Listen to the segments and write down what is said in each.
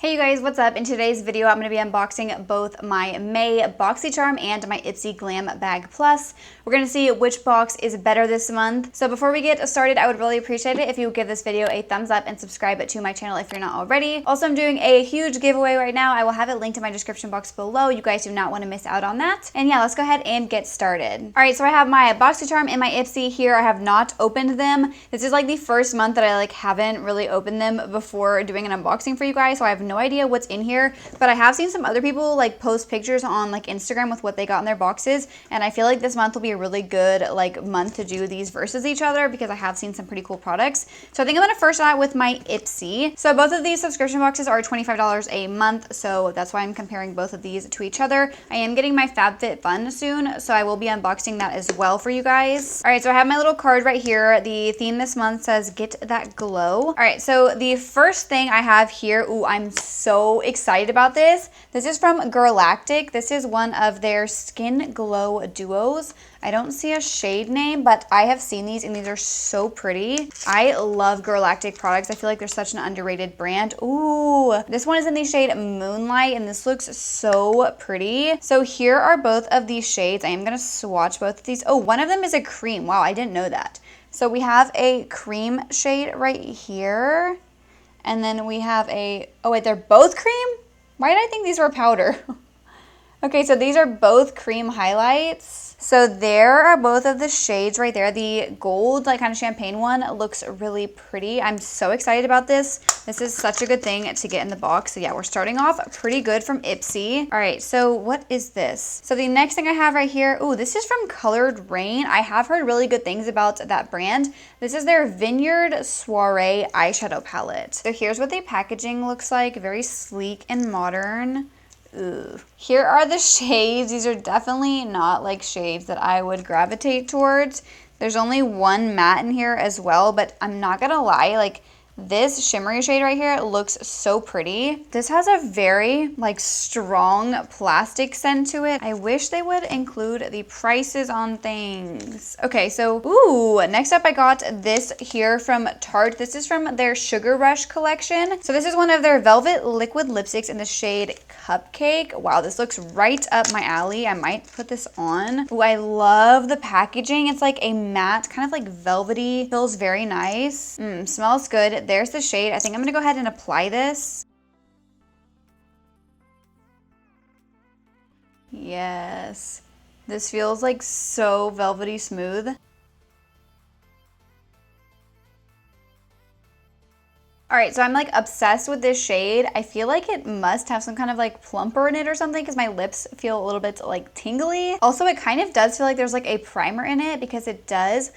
Hey you guys, what's up? In today's video, I'm going to be unboxing both my May Boxycharm and my Ipsy Glam Bag Plus. We're going to see which box is better this month. So before we get started, I would really appreciate it if you would give this video a thumbs up and subscribe to my channel if you're not already. Also, I'm doing a huge giveaway right now. I will have it linked in my description box below. You guys do not want to miss out on that. And yeah, let's go ahead and get started. All right, so I have my Boxycharm and my Ipsy here. I have not opened them. This is like the first month that I haven't really opened them before doing an unboxing for you guys, so I have no idea what's in here, but I have seen some other people post pictures on Instagram with what they got in their boxes, and I feel like this month will be a really good month to do these versus each other because I have seen some pretty cool products. So I think I'm gonna first start out with my Ipsy. So both of these subscription boxes are $25 a month, so that's why I'm comparing both of these to each other. I am getting my FabFitFun soon, so I will be unboxing that as well for you guys. All right, so I have my little card right here. The theme this month says Get That Glow. All right, so the first thing I have here, ooh, I'm so excited about this. This is from Galactic. This is one of their Skin Glow duos. I don't see a shade name, but I have seen these and these are so pretty. I love Galactic products. I feel like they're such an underrated brand. Ooh, this one is in the shade Moonlight and this looks so pretty. So here are both of these shades. I am gonna swatch both of these. Oh, one of them is a cream. Wow, I didn't know that. So we have a cream shade right here. And then we have a, oh wait, they're both cream? Why did I think these were powder? Okay, so these are both cream highlights. So there are both of the shades right there. The gold, kind of champagne one looks really pretty. I'm so excited about this. This is such a good thing to get in the box. So yeah, we're starting off pretty good from Ipsy. All right, so what is this? So the next thing I have right here, ooh, this is from Colored Raine. I have heard really good things about that brand. This is their Vineyard Soirée eyeshadow palette. So here's what the packaging looks like. Very sleek and modern. Ooh. Here are the shades. These are definitely not shades that I would gravitate towards. There's only one matte in here as well, but I'm not gonna lie, this shimmery shade right here looks so pretty. This has a very strong plastic scent to it. I wish they would include the prices on things. Okay, so ooh, next up I got this here from Tarte. This is from their Sugar Rush collection. So this is one of their velvet liquid lipsticks in the shade Cupcake. Wow, this looks right up my alley. I might put this on. Ooh, I love the packaging. It's like a matte, kind of velvety. Feels very nice. Smells good. There's the shade. I think I'm gonna go ahead and apply this. Yes. This feels so velvety smooth. All right, so I'm obsessed with this shade. I feel like it must have some kind of plumper in it or something because my lips feel a little bit tingly. Also, it kind of does feel like there's a primer in it because it does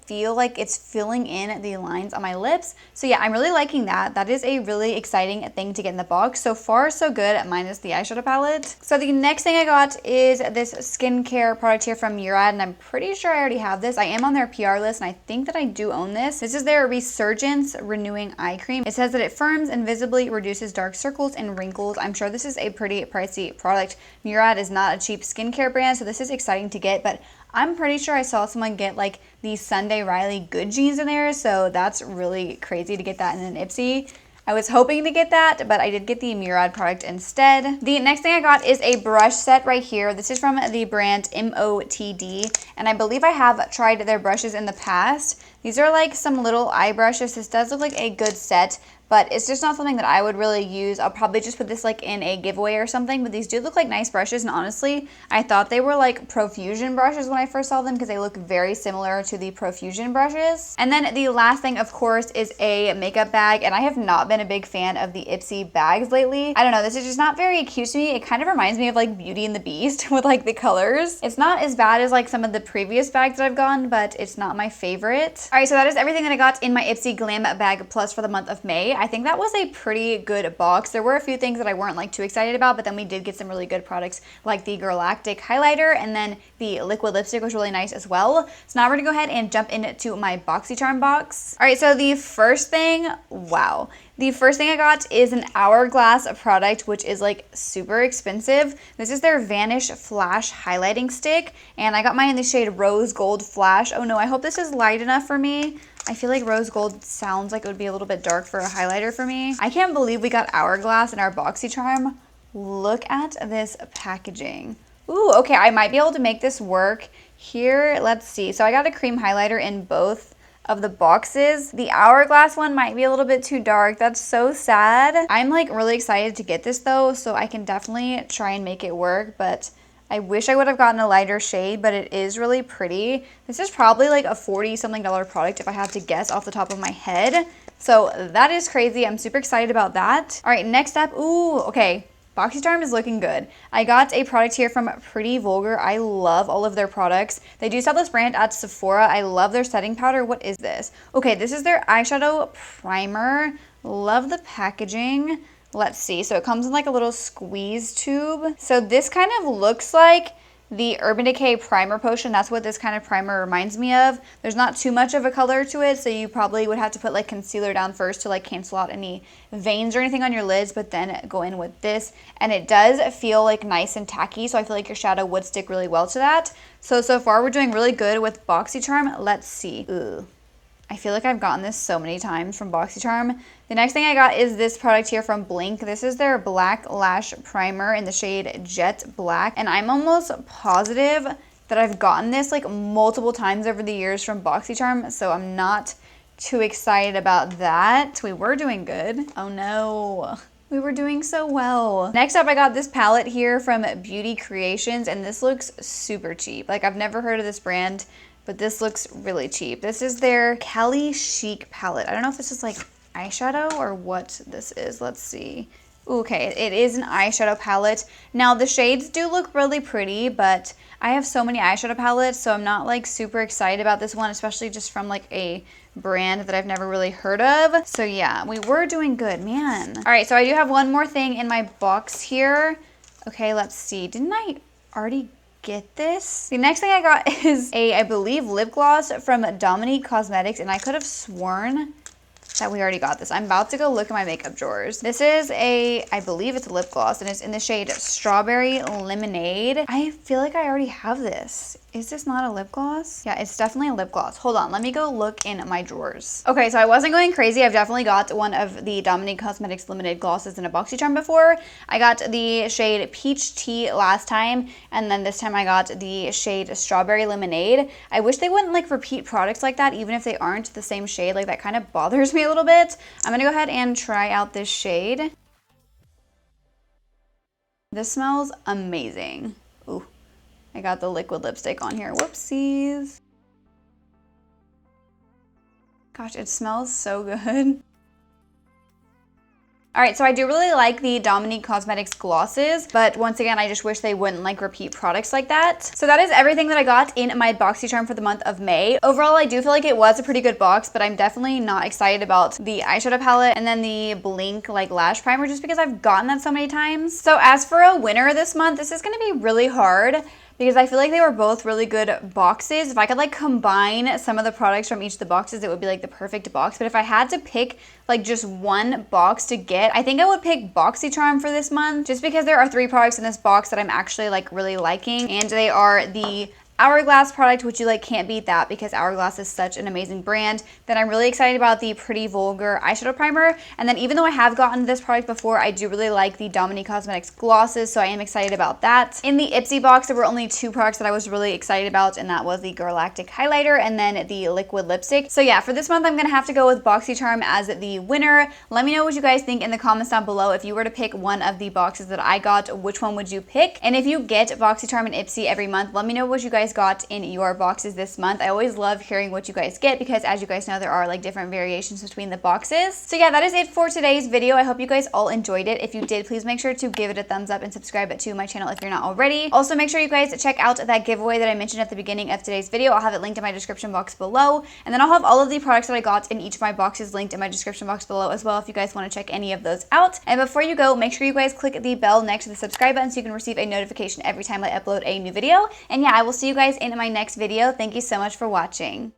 feel like it's filling in the lines on my lips. So yeah, I'm really liking that. That is a really exciting thing to get in the box. So far, so good, minus the eyeshadow palette. So the next thing I got is this skincare product here from Murad, and I'm pretty sure I already have this. I am on their PR list, and I think that I do own this. This is their Resurgence Renewing Eye Cream. It says that it firms and visibly reduces dark circles and wrinkles. I'm sure this is a pretty pricey product. Murad is not a cheap skincare brand, so this is exciting to get, but I'm pretty sure I saw someone get the Sunday Riley Good Jeans in there, so that's really crazy to get that in an Ipsy. I was hoping to get that, but I did get the Murad product instead. The next thing I got is a brush set right here. This is from the brand MOTD, and I believe I have tried their brushes in the past. These are some little eye brushes. This does look like a good set, but it's just not something that I would really use. I'll probably just put this in a giveaway or something, but these do look like nice brushes, and honestly, I thought they were Profusion brushes when I first saw them because they look very similar to the Profusion brushes. And then the last thing, of course, is a makeup bag, and I have not been a big fan of the Ipsy bags lately. I don't know, this is just not very cute to me. It kind of reminds me of Beauty and the Beast with the colors. It's not as bad as some of the previous bags that I've gotten, but it's not my favorite. All right, so that is everything that I got in my Ipsy Glam Bag Plus for the month of May. I think that was a pretty good box. There were a few things that I weren't too excited about, but then we did get some really good products like the Galactic highlighter, and then the liquid lipstick was really nice as well. So now we're gonna go ahead and jump into my Boxycharm box. All right, so the first thing, wow. The first thing I got is an Hourglass product, which is super expensive. This is their Vanish Flash highlighting stick, and I got mine in the shade Rose Gold Flash. Oh no, I hope this is light enough for me. I feel like rose gold sounds like it would be a little bit dark for a highlighter for me. I can't believe we got Hourglass in our Boxycharm. Look at this packaging. Ooh, okay, I might be able to make this work. Here, let's see. So I got a cream highlighter in both of the boxes. The Hourglass one might be a little bit too dark. That's so sad. I'm like really excited to get this though, so I can definitely try and make it work, but I wish I would have gotten a lighter shade, but it is really pretty. This is probably like a $40-something product if I had to guess off the top of my head. So that is crazy. I'm super excited about that. All right, next up, ooh, okay. Boxycharm is looking good. I got a product here from Pretty Vulgar. I love all of their products. They do sell this brand at Sephora. I love their setting powder. What is this? Okay, this is their eyeshadow primer. Love the packaging. Let's see. So it comes in like a little squeeze tube. So this kind of looks like the Urban Decay primer potion. That's what this kind of primer reminds me of. There's not too much of a color to it, so you probably would have to put like concealer down first to like cancel out any veins or anything on your lids, but then go in with this. And it does feel like nice and tacky, so I feel like your shadow would stick really well to that. So far we're doing really good with Boxycharm. Let's see. Ooh. I feel like I've gotten this so many times from Boxycharm. The next thing I got is this product here from Blink. This is their Black Lash Primer in the shade Jet Black. And I'm almost positive that I've gotten this like multiple times over the years from Boxycharm, so I'm not too excited about that. We were doing good. Oh no. We were doing so well. Next up, I got this palette here from Beauty Creations, and this looks super cheap. Like, I've never heard of this brand, but this looks really cheap. This is their Cali Chic palette. I don't know if this is like eyeshadow or what this is. Let's see. Okay, it is an eyeshadow palette. Now the shades do look really pretty, but I have so many eyeshadow palettes, so I'm not like super excited about this one, especially just from like a brand that I've never really heard of. So yeah, we were doing good, man. All right, so I do have one more thing in my box here. Okay, let's see. Didn't I already get this? The next thing I got is a, I believe, lip gloss from Dominique Cosmetics, and I could have sworn that we already got this. I'm about to go look at my makeup drawers. This is a, I believe it's a lip gloss, and it's in the shade Strawberry Lemonade. I feel like I already have this. Is this not a lip gloss? Yeah, it's definitely a lip gloss. Hold on, let me go look in my drawers. Okay, so I wasn't going crazy. I've definitely got one of the Dominique Cosmetics Lemonade glosses in a Boxycharm before. I got the shade Peach Tea last time, and then this time I got the shade Strawberry Lemonade. I wish they wouldn't like repeat products like that, even if they aren't the same shade. Like, that kind of bothers me a little bit. I'm gonna go ahead and try out this shade. This smells amazing. Ooh. I got the liquid lipstick on here. Whoopsies. Gosh, it smells so good. All right, so I do really like the Dominique Cosmetics glosses, but once again, I just wish they wouldn't like repeat products like that. So that is everything that I got in my Boxycharm for the month of May. Overall, I do feel like it was a pretty good box, but I'm definitely not excited about the eyeshadow palette and then the Blink like lash primer, just because I've gotten that so many times. So as for a winner this month, this is gonna be really hard, because I feel like they were both really good boxes. If I could like combine some of the products from each of the boxes, it would be like the perfect box. But if I had to pick like just one box to get, I think I would pick Boxycharm for this month, just because there are 3 products in this box that I'm actually like really liking, and they are the Hourglass product, which you like can't beat that because Hourglass is such an amazing brand. Then I'm really excited about the Pretty Vulgar eyeshadow primer. And then even though I have gotten this product before, I do really like the Dominique Cosmetics glosses, so I am excited about that. In the Ipsy box, there were only 2 products that I was really excited about, and that was the Galactic highlighter and then the liquid lipstick. So yeah, for this month, I'm gonna have to go with Boxycharm as the winner. Let me know what you guys think in the comments down below. If you were to pick one of the boxes that I got, which one would you pick? And if you get Boxycharm and Ipsy every month, let me know what you guys got in your boxes this month. I always love hearing what you guys get, because as you guys know, there are like different variations between the boxes. So yeah, that is it for today's video. I hope you guys all enjoyed it. If you did, please make sure to give it a thumbs up and subscribe to my channel if you're not already. Also, make sure you guys check out that giveaway that I mentioned at the beginning of today's video. I'll have it linked in my description box below, and then I'll have all of the products that I got in each of my boxes linked in my description box below as well if you guys want to check any of those out. And before you go, make sure you guys click the bell next to the subscribe button so you can receive a notification every time I upload a new video. And yeah, I will see you guys in my next video. Thank you so much for watching.